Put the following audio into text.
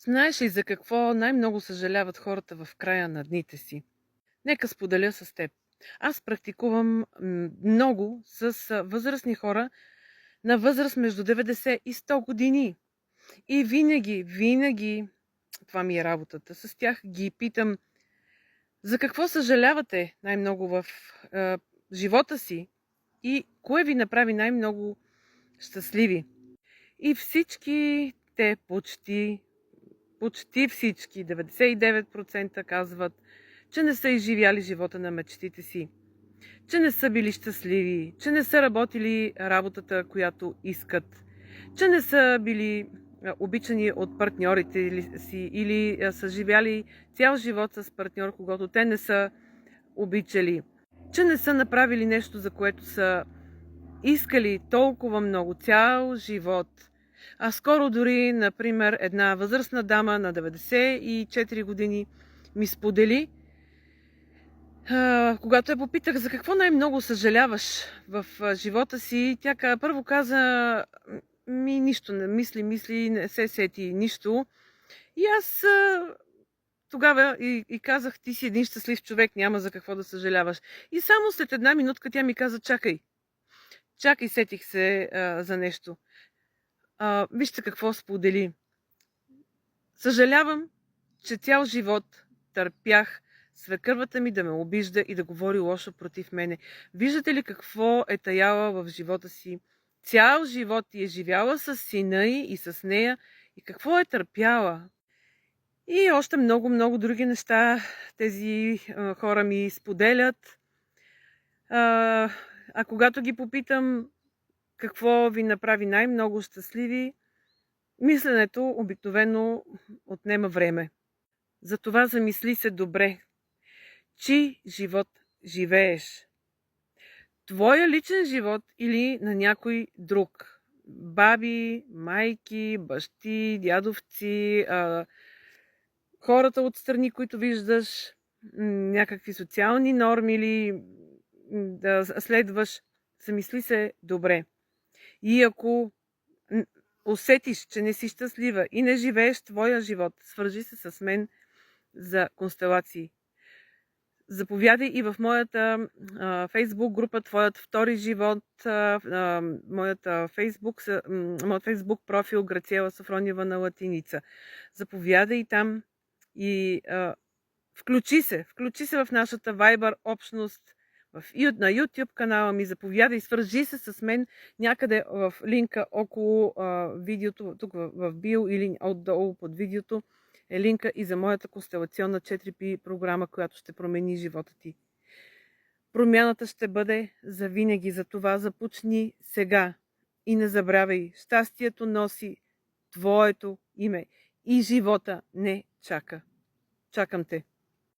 Знаеш ли за какво най-много съжаляват хората в края на дните си? Нека споделя с теб. Аз практикувам много с възрастни хора на възраст между 90 и 100 години. И винаги, това ми е работата, с тях ги питам за какво съжалявате най-много в живота си и кое ви направи най-много щастливи. И всички те почти всички, 99% казват, че не са изживяли живота на мечтите си, че не са били щастливи, че не са работили работата, която искат, че не са били обичани от партньорите си или са живяли цял живот с партньор, когато те не са обичали, че не са направили нещо, за което са искали толкова много, цял живот. А скоро дори, например, една възрастна дама на 94 години ми сподели, когато я попитах за какво най-много съжаляваш в живота си, тя първо каза, нищо не мисли, не се сети нищо. И аз тогава и казах, ти си един щастлив човек, няма за какво да съжаляваш. И само след една минутка тя ми каза, чакай, сетих се за нещо. Вижте какво сподели. Съжалявам, че цял живот търпях свекървата ми да ме обижда и да говори лошо против мене. Виждате ли какво е таяла в живота си? Цял живот е живяла с сина й и с нея и какво е търпяла. И още много други неща тези хора ми споделят. А когато ги попитам какво ви направи най-много щастливи, мисленето обикновено отнема време. Затова замисли се добре. Чий живот живееш? Твоя личен живот или на някой друг? Баби, майки, бащи, дядовци, хората отстрани, които виждаш, някакви социални норми или да следваш. Замисли се добре. И ако усетиш, че не си щастлива и не живееш твоя живот, свържи се с мен за констелации. Заповядай и в моята фейсбук група Твоят втори живот, моят фейсбук профил Грациела Софрониева на латиница. Заповядай там и включи се в нашата Viber общност, на YouTube канала ми, заповядай, свържи се с мен някъде в линка около видеото, тук в био или отдолу под видеото е линка и за моята констелационна 4P програма, която ще промени живота ти. Промяната ще бъде завинаги, за това започни сега и не забравяй, щастието носи твоето име и живота не чака. Чакам те.